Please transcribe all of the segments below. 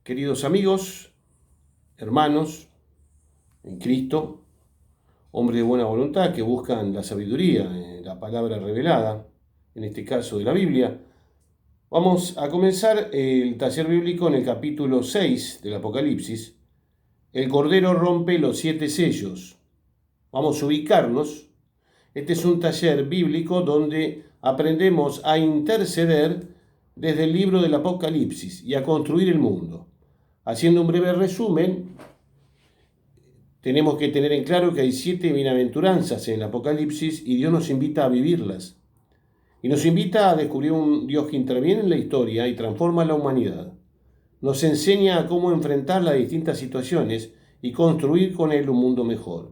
Queridos amigos, hermanos en Cristo, hombres de buena voluntad que buscan la sabiduría, la palabra revelada, en este caso de la Biblia, vamos a comenzar el taller bíblico en el capítulo 6 del Apocalipsis. El Cordero rompe los 7 sellos. Vamos a ubicarnos. Este es un taller bíblico donde aprendemos a interceder desde el libro del Apocalipsis y a construir el mundo. Haciendo un breve resumen, tenemos que tener en claro que hay 7 bienaventuranzas en el Apocalipsis y Dios nos invita a vivirlas. Y nos invita a descubrir un Dios que interviene en la historia y transforma la humanidad. Nos enseña a cómo enfrentar las distintas situaciones y construir con Él un mundo mejor.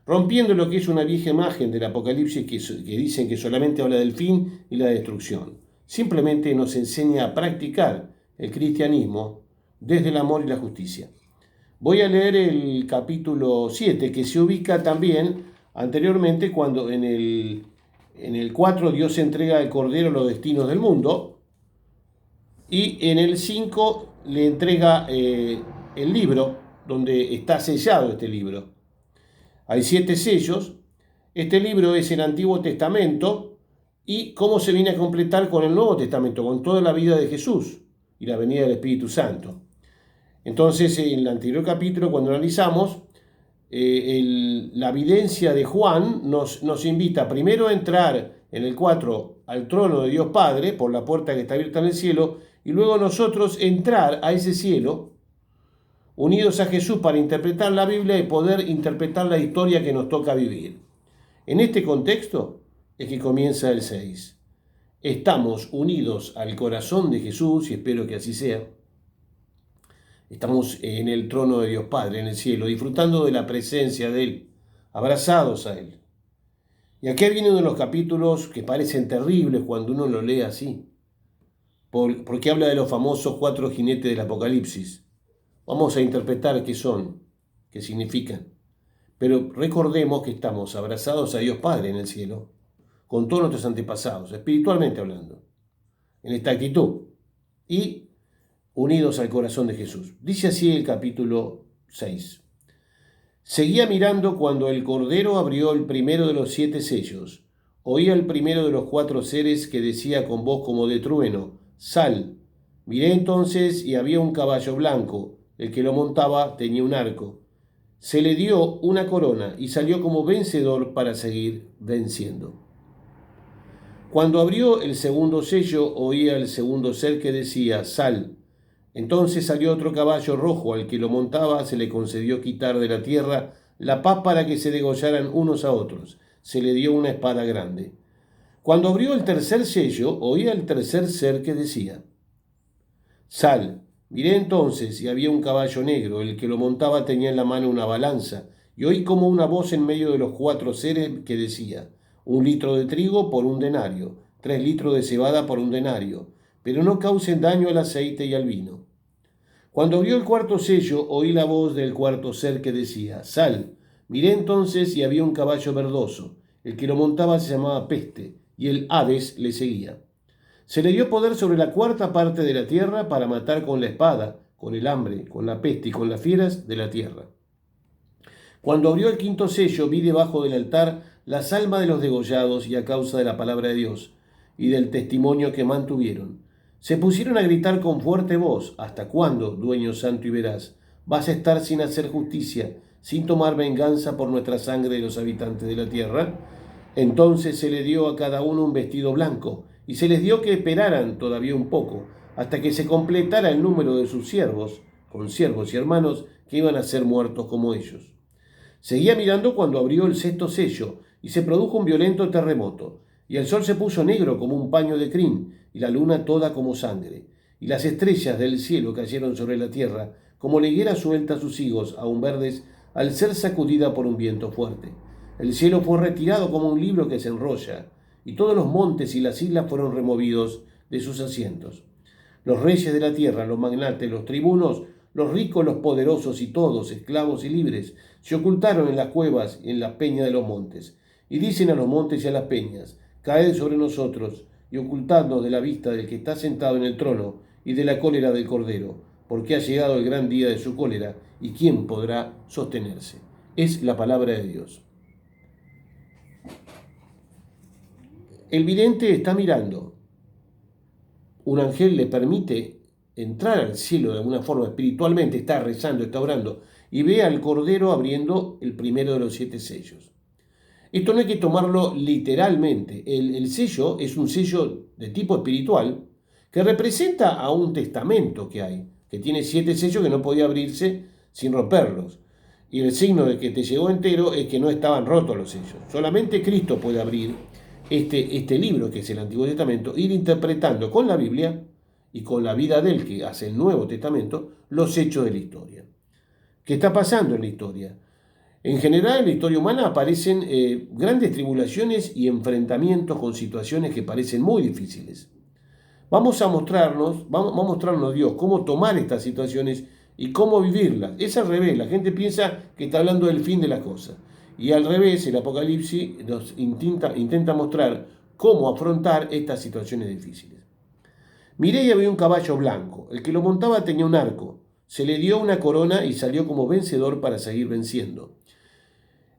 Rompiendo lo que es una vieja imagen del Apocalipsis que dicen que solamente habla del fin y la destrucción. Simplemente nos enseña a practicar el cristianismo desde el amor y la justicia. Voy a leer el capítulo 7, que se ubica también anteriormente cuando en el 4 Dios entrega al Cordero los destinos del mundo, y en el 5 le entrega el libro, donde está sellado este libro. Hay 7 sellos. Este libro es el Antiguo Testamento y cómo se viene a completar con el Nuevo Testamento, con toda la vida de Jesús y la venida del Espíritu Santo. Entonces, en el anterior capítulo, cuando analizamos, la evidencia de Juan nos invita primero a entrar en el 4 al trono de Dios Padre, por la puerta que está abierta en el cielo, y luego nosotros entrar a ese cielo, unidos a Jesús para interpretar la Biblia y poder interpretar la historia que nos toca vivir. En este contexto es que comienza el 6. Estamos unidos al corazón de Jesús, y espero que así sea. Estamos en el trono de Dios Padre, en el cielo, disfrutando de la presencia de Él, abrazados a Él. Y aquí viene uno de los capítulos que parecen terribles cuando uno lo lee así, porque habla de los famosos 4 jinetes del Apocalipsis. Vamos a interpretar qué son, qué significan. Pero recordemos que estamos abrazados a Dios Padre en el cielo, con todos nuestros antepasados, espiritualmente hablando, en esta actitud, y unidos al corazón de Jesús. Dice así el capítulo 6. Seguía mirando cuando el Cordero abrió el primero de los 7 sellos. Oía el primero de los 4 seres que decía con voz como de trueno: Sal. Miré entonces y había un caballo blanco. El que lo montaba tenía un arco. Se le dio una corona y salió como vencedor para seguir venciendo. Cuando abrió el segundo sello, oía el segundo ser que decía: Sal. Entonces salió otro caballo rojo, al que lo montaba se le concedió quitar de la tierra la paz para que se degollaran unos a otros. Se le dio una espada grande. Cuando abrió el tercer sello, oía el tercer ser que decía: Sal. Miré entonces y había un caballo negro, el que lo montaba tenía en la mano una balanza, y oí como una voz en medio de los 4 seres que decía: 1 litro de trigo por 1 denario, 3 litros de cebada por 1 denario, pero no causen daño al aceite y al vino. Cuando abrió el cuarto sello, oí la voz del cuarto ser que decía: Sal. Miré entonces y había un caballo verdoso, el que lo montaba se llamaba Peste, y el Hades le seguía. Se le dio poder sobre la 1/4 parte de la tierra para matar con la espada, con el hambre, con la peste y con las fieras de la tierra. Cuando abrió el quinto sello, vi debajo del altar las almas de los degollados y a causa de la palabra de Dios y del testimonio que mantuvieron. Se pusieron a gritar con fuerte voz: ¿Hasta cuándo, dueño santo y veraz, vas a estar sin hacer justicia, sin tomar venganza por nuestra sangre de los habitantes de la tierra? Entonces se le dio a cada uno un vestido blanco, y se les dio que esperaran todavía un poco, hasta que se completara el número de sus siervos, consiervos y hermanos, que iban a ser muertos como ellos. Seguía mirando cuando abrió el sexto sello, y se produjo un violento terremoto, y el sol se puso negro como un paño de crin, y la luna toda como sangre, y las estrellas del cielo cayeron sobre la tierra, como la higuera suelta sus higos aún verdes al ser sacudida por un viento fuerte. El cielo fue retirado como un libro que se enrolla, y todos los montes y las islas fueron removidos de sus asientos. Los reyes de la tierra, los magnates, los tribunos, los ricos, los poderosos y todos, esclavos y libres, se ocultaron en las cuevas y en las peñas de los montes, y dicen a los montes y a las peñas: Caed sobre nosotros, y ocultadnos de la vista del que está sentado en el trono y de la cólera del Cordero, porque ha llegado el gran día de su cólera, y quién podrá sostenerse. Es la palabra de Dios. El vidente está mirando. Un ángel le permite entrar al cielo de alguna forma espiritualmente, está rezando, está orando, y ve al Cordero abriendo el primero de los 7 sellos. Esto no hay que tomarlo literalmente. El sello es un sello de tipo espiritual que representa a un testamento que hay, que tiene 7 sellos que no podía abrirse sin romperlos. Y el signo de que te llegó entero es que no estaban rotos los sellos. Solamente Cristo puede abrir este libro que es el Antiguo Testamento, ir interpretando con la Biblia y con la vida del que hace el Nuevo Testamento los hechos de la historia. ¿Qué está pasando en la historia? En general, en la historia humana aparecen grandes tribulaciones y enfrentamientos con situaciones que parecen muy difíciles. Vamos a mostrarnos Dios cómo tomar estas situaciones y cómo vivirlas. Es al revés, la gente piensa que está hablando del fin de las cosas. Y al revés, el Apocalipsis nos intenta mostrar cómo afrontar estas situaciones difíciles. Miré y había un caballo blanco. El que lo montaba tenía un arco. Se le dio una corona y salió como vencedor para seguir venciendo.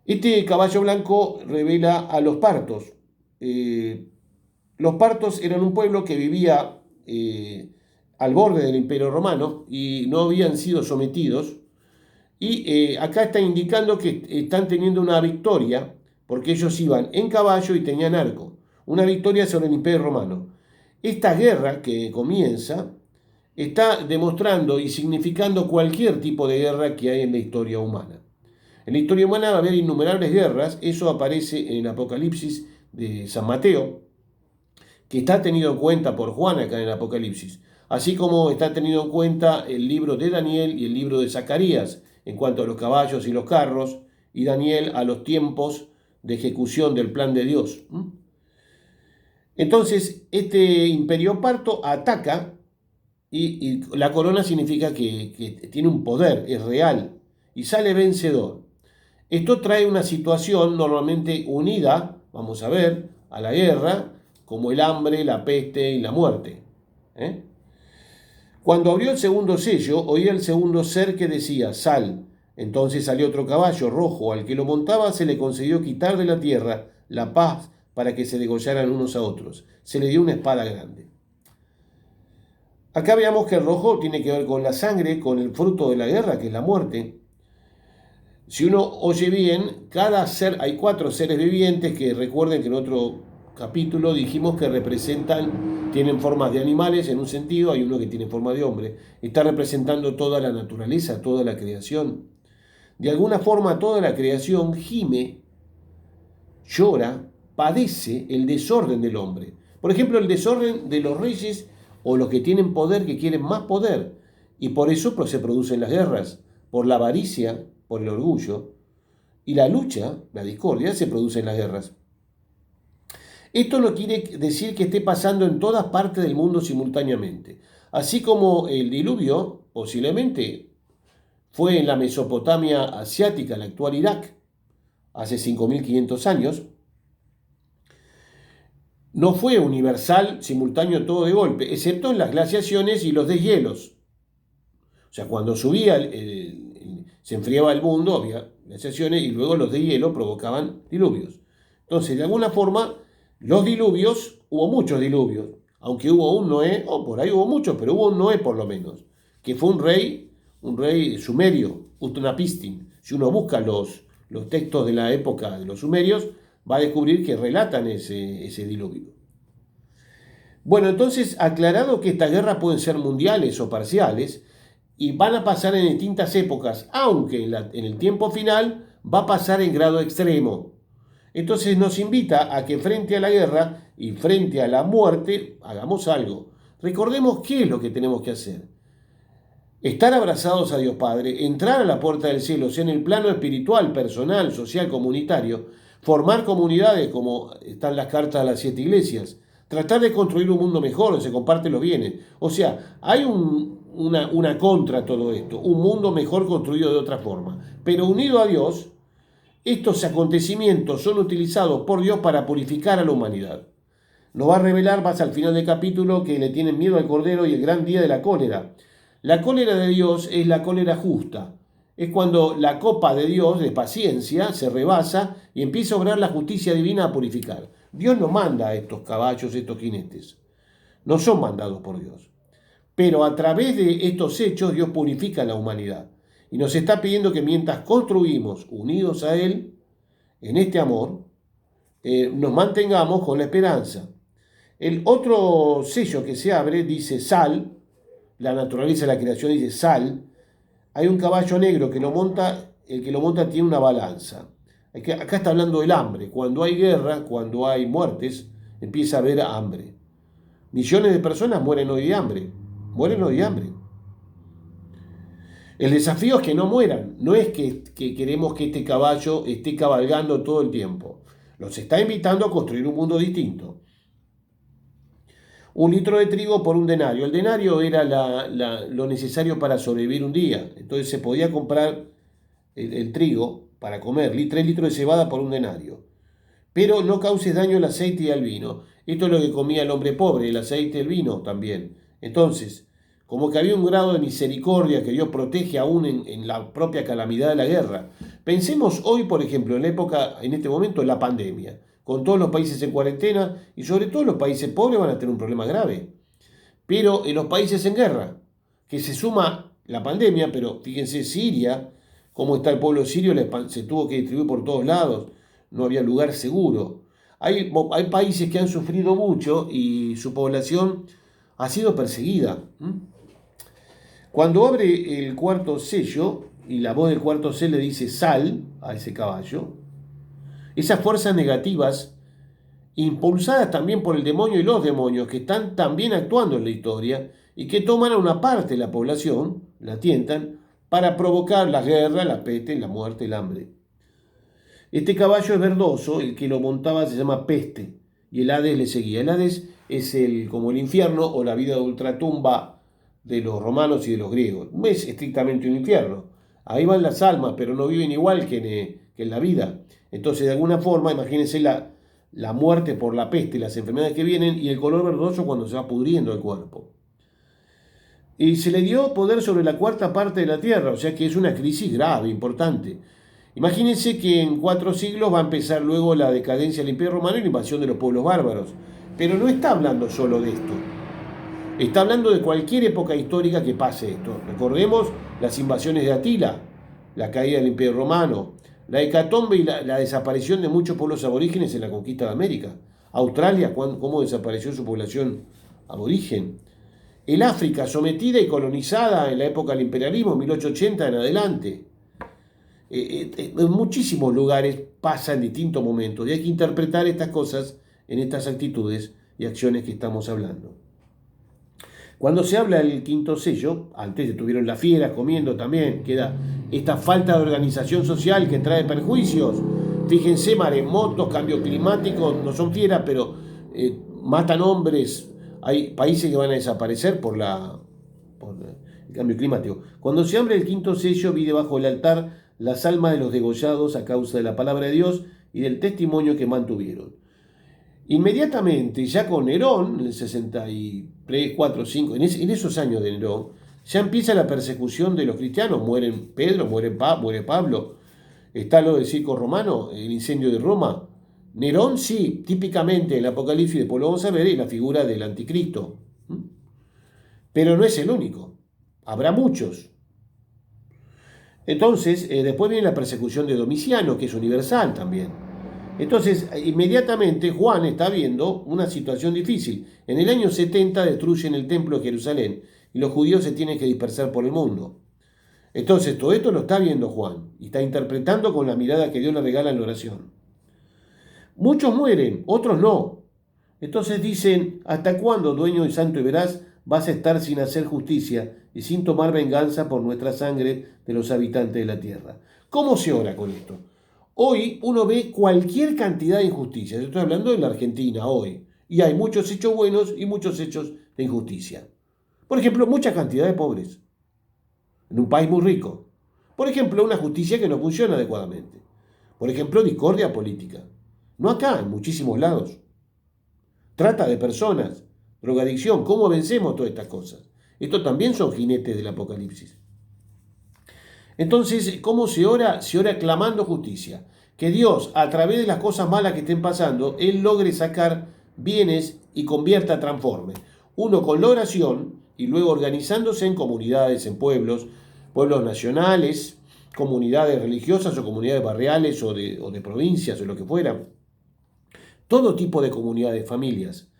Este caballo blanco revela a los partos. Los partos eran un pueblo que vivía al borde del Imperio Romano y no habían sido sometidos. Y acá está indicando que están teniendo una victoria porque ellos iban en caballo y tenían arco. Una victoria sobre el Imperio Romano. Esta guerra que comienza está demostrando y significando cualquier tipo de guerra que hay en la historia humana. En la historia humana va a haber innumerables guerras, eso aparece en el Apocalipsis de San Mateo, que está tenido en cuenta por Juan acá en el Apocalipsis, así como está tenido en cuenta el libro de Daniel y el libro de Zacarías en cuanto a los caballos y los carros, y Daniel a los tiempos de ejecución del plan de Dios. Entonces, este imperio parto ataca y la corona significa que tiene un poder, es real, y sale vencedor. Esto trae una situación normalmente unida, vamos a ver, a la guerra, como el hambre, la peste y la muerte. Cuando abrió el segundo sello, oía el segundo ser que decía, sal. Entonces salió otro caballo rojo, al que lo montaba se le concedió quitar de la tierra la paz para que se degollaran unos a otros. Se le dio una espada grande. Acá veamos que el rojo tiene que ver con la sangre, con el fruto de la guerra, que es la muerte. Si uno oye bien, cada ser, hay 4 seres vivientes que recuerden que en otro capítulo dijimos que tienen formas de animales en un sentido, hay uno que tiene forma de hombre, está representando toda la naturaleza, toda la creación. De alguna forma toda la creación gime, llora, padece el desorden del hombre. Por ejemplo, el desorden de los reyes o los que tienen poder, que quieren más poder. Y por eso se producen las guerras, por la avaricia, por el orgullo. Y la lucha, la discordia, se produce en las guerras. Esto no quiere decir que esté pasando en todas partes del mundo simultáneamente. Así como el diluvio posiblemente fue en la Mesopotamia asiática, la actual Irak, hace 5.500 años, no fue universal, simultáneo todo de golpe, excepto en las glaciaciones y los deshielos. O sea, cuando subía, se enfriaba el mundo, había glaciaciones y luego los deshielo provocaban diluvios. Entonces, de alguna forma, los diluvios, hubo muchos diluvios, aunque hubo un Noé, o por ahí hubo muchos, pero hubo un Noé por lo menos, que fue un rey sumerio, Utnapishtim. Si uno busca los textos de la época de los sumerios, va a descubrir que relatan ese diluvio. Bueno, entonces, aclarado que estas guerras pueden ser mundiales o parciales, y van a pasar en distintas épocas, aunque en el tiempo final va a pasar en grado extremo. Entonces nos invita a que frente a la guerra y frente a la muerte hagamos algo. Recordemos qué es lo que tenemos que hacer. Estar abrazados a Dios Padre, entrar a la puerta del cielo, sea en el plano espiritual, personal, social, comunitario, formar comunidades como están las cartas a las 7 iglesias, tratar de construir un mundo mejor donde se comparten los bienes. O sea, hay una contra a todo esto, un mundo mejor construido de otra forma. Pero unido a Dios, estos acontecimientos son utilizados por Dios para purificar a la humanidad. Nos va a revelar más al final del capítulo que le tienen miedo al Cordero y el gran día de la cólera. La cólera de Dios es la cólera justa. Es cuando la copa de Dios, de paciencia, se rebasa y empieza a obrar la justicia divina a purificar. Dios no manda a estos caballos, estos jinetes. No son mandados por Dios. Pero a través de estos hechos Dios purifica a la humanidad. Y nos está pidiendo que mientras construimos unidos a Él, en este amor, nos mantengamos con la esperanza. El otro sello que se abre dice sal, la naturaleza de la creación dice sal. Hay un caballo negro que lo monta, el que lo monta tiene una balanza. Acá está hablando del hambre. Cuando hay guerra, cuando hay muertes, empieza a haber hambre. Millones de personas mueren hoy de hambre. Mueren hoy de hambre. El desafío es que no mueran. No es que queremos que este caballo esté cabalgando todo el tiempo. Los está invitando a construir un mundo distinto. 1 litro de trigo por 1 denario. El denario era lo necesario para sobrevivir un día. Entonces se podía comprar el trigo para comer. 3 litros de cebada por 1 denario. Pero no causes daño al aceite y al vino. Esto es lo que comía el hombre pobre, el aceite y el vino también. Entonces, como que había un grado de misericordia que Dios protege aún en la propia calamidad de la guerra. Pensemos hoy, por ejemplo, en este momento, en la pandemia, con todos los países en cuarentena y sobre todo los países pobres van a tener un problema grave. Pero en los países en guerra, que se suma la pandemia, pero fíjense Siria, cómo está el pueblo sirio, se tuvo que distribuir por todos lados, no había lugar seguro. Hay países que han sufrido mucho y su población ha sido perseguida. Cuando abre el cuarto sello y la voz del cuarto sello le dice sal a ese caballo, esas fuerzas negativas, impulsadas también por el demonio y los demonios que están también actuando en la historia y que toman a una parte de la población, la tientan, para provocar la guerra, la peste, la muerte, el hambre. Este caballo es verdoso, el que lo montaba se llama Peste, y el Hades le seguía. El Hades es como el infierno o la vida de ultratumba de los romanos y de los griegos. No es estrictamente un infierno. Ahí van las almas, pero no viven igual que en la vida. Entonces, de alguna forma, imagínense la muerte por la peste, las enfermedades que vienen y el color verdoso cuando se va pudriendo el cuerpo. Y se le dio poder sobre la cuarta parte de la tierra, o sea que es una crisis grave, importante. Imagínense que en 4 siglos va a empezar luego la decadencia del Imperio Romano y la invasión de los pueblos bárbaros. Pero no está hablando solo de esto. Está hablando de cualquier época histórica que pase esto. Recordemos las invasiones de Atila, la caída del Imperio Romano, la hecatombe y la desaparición de muchos pueblos aborígenes en la conquista de América. Australia, cómo desapareció su población aborigen. El África sometida y colonizada en la época del imperialismo, 1880 en adelante. En muchísimos lugares pasa en distintos momentos y hay que interpretar estas cosas en estas actitudes y acciones que estamos hablando. Cuando se habla del quinto sello, antes estuvieron las fieras comiendo también, queda esta falta de organización social que trae perjuicios. Fíjense, maremotos, cambio climático, no son fieras, pero matan hombres. Hay países que van a desaparecer por el cambio climático. Cuando se abre el quinto sello, vi debajo del altar las almas de los degollados a causa de la palabra de Dios y del testimonio que mantuvieron. Inmediatamente, ya con Nerón, en el 63, 4, 5, en esos años de Nerón, ya empieza la persecución de los cristianos. Mueren Pedro, muere Pablo. Está lo del circo romano, el incendio de Roma. Nerón, sí, típicamente en el Apocalipsis, después lo vamos a ver, es la figura del anticristo. Pero no es el único. Habrá muchos. Entonces, después viene la persecución de Domiciano, que es universal también. Entonces, inmediatamente Juan está viendo una situación difícil. En el año 70 destruyen el templo de Jerusalén y los judíos se tienen que dispersar por el mundo. Entonces, todo esto lo está viendo Juan y está interpretando con la mirada que Dios le regala en la oración. Muchos mueren, otros no. Entonces dicen, ¿hasta cuándo, dueño y santo y veraz, vas a estar sin hacer justicia y sin tomar venganza por nuestra sangre de los habitantes de la tierra? ¿Cómo se ora con esto? Hoy uno ve cualquier cantidad de injusticias. Estoy hablando de la Argentina hoy. Y hay muchos hechos buenos y muchos hechos de injusticia. Por ejemplo, mucha cantidad de pobres. En un país muy rico. Por ejemplo, una justicia que no funciona adecuadamente. Por ejemplo, discordia política. No acá, en muchísimos lados. Trata de personas, drogadicción. ¿Cómo vencemos todas estas cosas? Estos también son jinetes del Apocalipsis. Entonces, ¿cómo se ora? Se ora clamando justicia. Que Dios, a través de las cosas malas que estén pasando, Él logre sacar bienes y convierta, transforme. Uno con la oración y luego organizándose en comunidades, en pueblos, pueblos nacionales, comunidades religiosas o comunidades barriales o de provincias o lo que fuera. Todo tipo de comunidades, familias.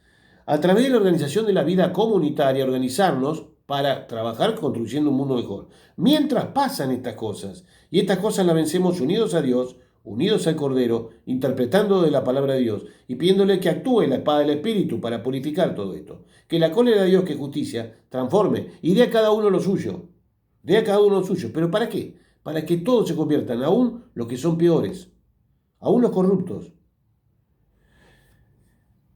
A través de la organización de la vida comunitaria, organizarnos para trabajar construyendo un mundo mejor. Mientras pasan estas cosas, y estas cosas las vencemos unidos a Dios, unidos al Cordero, interpretando de la palabra de Dios y pidiéndole que actúe la espada del Espíritu para purificar todo esto. Que la cólera de Dios, que es justicia, transforme y dé a cada uno lo suyo. Dé a cada uno lo suyo. ¿Pero para qué? Para que todos se conviertan, aún los que son peores, aún los corruptos.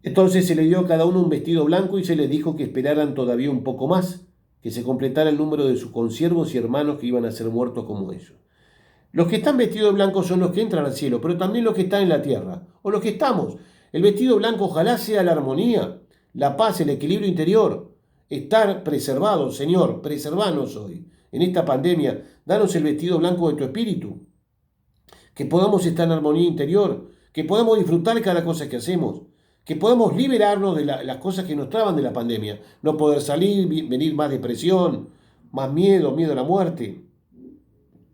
Entonces se le dio a cada uno un vestido blanco y se les dijo que esperaran todavía un poco más, que se completara el número de sus consiervos y hermanos que iban a ser muertos como ellos. Los que están vestidos de blanco son los que entran al cielo, pero también los que están en la tierra, o los que estamos. El vestido blanco ojalá sea la armonía, la paz, el equilibrio interior, estar preservados. Señor, preservanos hoy. En esta pandemia, danos el vestido blanco de tu espíritu, que podamos estar en armonía interior, que podamos disfrutar cada cosa que hacemos, que podamos liberarnos de las cosas que nos traban de la pandemia, no poder salir, venir más depresión, más miedo, miedo a la muerte,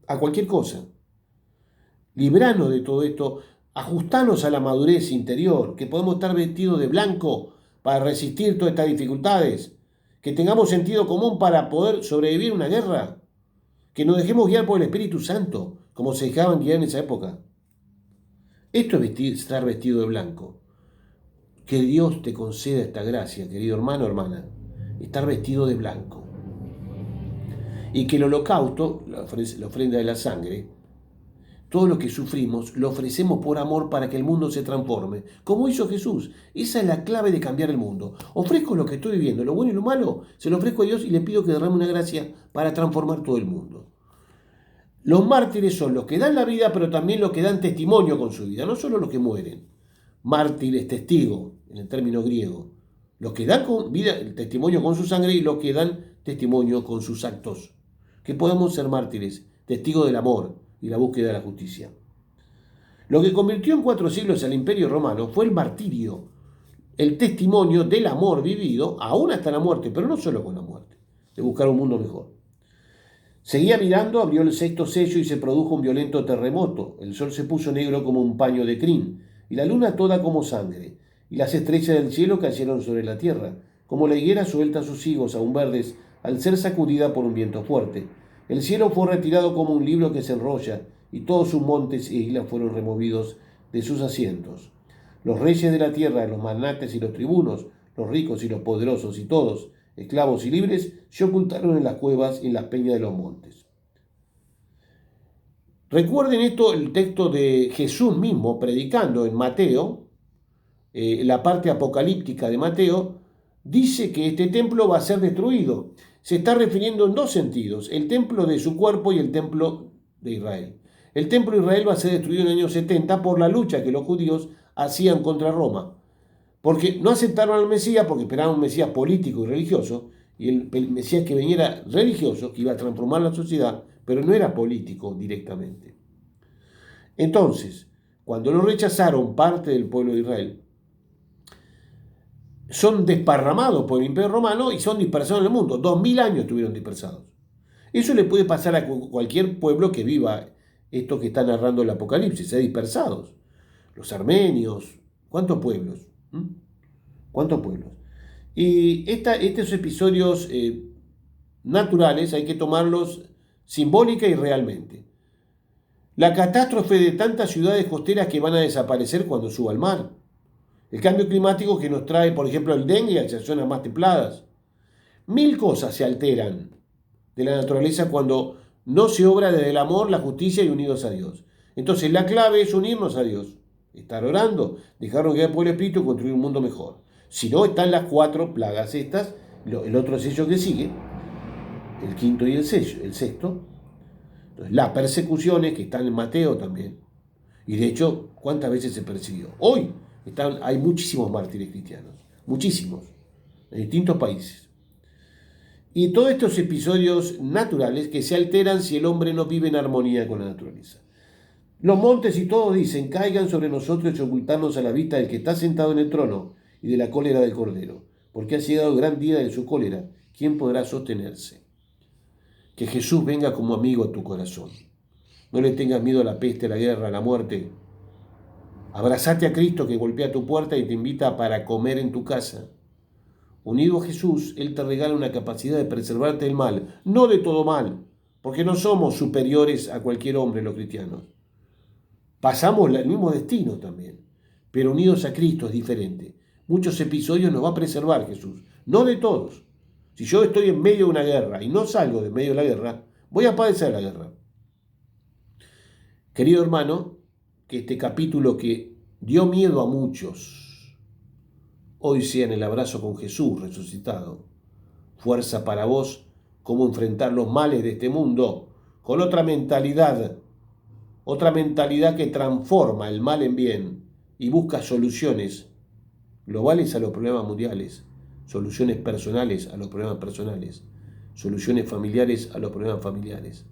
a cualquier cosa. Librarnos de todo esto, ajustarnos a la madurez interior, que podemos estar vestidos de blanco para resistir todas estas dificultades, que tengamos sentido común para poder sobrevivir una guerra, que nos dejemos guiar por el Espíritu Santo, como se dejaban guiar en esa época. Esto es estar vestido de blanco. Que Dios te conceda esta gracia, querido hermano o hermana, estar vestido de blanco. Y que el holocausto, la ofrenda de la sangre, todo lo que sufrimos, lo ofrecemos por amor para que el mundo se transforme, como hizo Jesús. Esa es la clave de cambiar el mundo. Ofrezco lo que estoy viviendo, lo bueno y lo malo, se lo ofrezco a Dios y le pido que derrame una gracia para transformar todo el mundo. Los mártires son los que dan la vida, pero también los que dan testimonio con su vida, no solo los que mueren. Mártir es testigo, en el término griego. Los que dan con vida, el testimonio con su sangre y los que dan testimonio con sus actos. Que podemos ser mártires, testigos del amor y la búsqueda de la justicia. Lo que convirtió en 4 siglos al Imperio Romano fue el martirio, el testimonio del amor vivido, aún hasta la muerte, pero no solo con la muerte, de buscar un mundo mejor. Seguía mirando, abrió el 6º sello y se produjo un violento terremoto. El sol se puso negro como un paño de crin, y la luna toda como sangre, y las estrellas del cielo cayeron sobre la tierra, como la higuera suelta sus higos aún verdes al ser sacudida por un viento fuerte. El cielo fue retirado como un libro que se enrolla, y todos sus montes e islas fueron removidos de sus asientos. Los reyes de la tierra, los magnates y los tribunos, los ricos y los poderosos y todos, esclavos y libres, se ocultaron en las cuevas y en las peñas de los montes. Recuerden esto, el texto de Jesús mismo predicando en Mateo, la parte apocalíptica de Mateo, dice que este templo va a ser destruido. Se está refiriendo en 2 sentidos, el templo de su cuerpo y el templo de Israel. El templo de Israel va a ser destruido en el año 70 por la lucha que los judíos hacían contra Roma. Porque no aceptaron al Mesías, porque esperaban un Mesías político y religioso, y el Mesías que viniera religioso, que iba a transformar la sociedad, pero no era político directamente. Entonces, cuando lo rechazaron parte del pueblo de Israel, son desparramados por el Imperio Romano y son dispersados en el mundo. 2000 años estuvieron dispersados. Eso le puede pasar a cualquier pueblo que viva esto que está narrando el Apocalipsis, dispersados. Los armenios, ¿cuántos pueblos? ¿Cuántos pueblos? Y estos episodios naturales hay que tomarlos simbólica y realmente. La catástrofe de tantas ciudades costeras que van a desaparecer cuando suba el mar. El cambio climático que nos trae, por ejemplo, el dengue hacia zonas más templadas. 1000 cosas se alteran de la naturaleza cuando no se obra desde el amor, la justicia y unidos a Dios. Entonces la clave es unirnos a Dios, estar orando, dejarnos guiar por el Espíritu y construir un mundo mejor. Si no, están las 4 plagas estas, el otro sello que sigue, el 5.º y el 6.º. Entonces, las persecuciones que están en Mateo también. Y de hecho, ¿cuántas veces se persiguió? Hoy hay muchísimos mártires cristianos, muchísimos, en distintos países. Y todos estos episodios naturales que se alteran si el hombre no vive en armonía con la naturaleza. Los montes y todo dicen, caigan sobre nosotros y ocultarnos a la vista del que está sentado en el trono y de la cólera del Cordero, porque ha llegado el gran día de su cólera. ¿Quién podrá sostenerse? Que Jesús venga como amigo a tu corazón. No le tengas miedo a la peste, a la guerra, a la muerte. Abrazate a Cristo que golpea tu puerta y te invita para comer en tu casa. Unido a Jesús, Él te regala una capacidad de preservarte del mal, no de todo mal, porque no somos superiores a cualquier hombre los cristianos. Pasamos el mismo destino también, pero unidos a Cristo es diferente. Muchos episodios nos va a preservar Jesús, no de todos. Si yo estoy en medio de una guerra y no salgo de medio de la guerra, voy a padecer la guerra. Querido hermano, que este capítulo que dio miedo a muchos, hoy sea en el abrazo con Jesús resucitado. Fuerza para vos, cómo enfrentar los males de este mundo con otra mentalidad que transforma el mal en bien y busca soluciones globales a los problemas mundiales, soluciones personales a los problemas personales, soluciones familiares a los problemas familiares,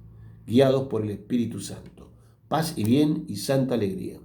guiados por el Espíritu Santo. Paz y bien y santa alegría.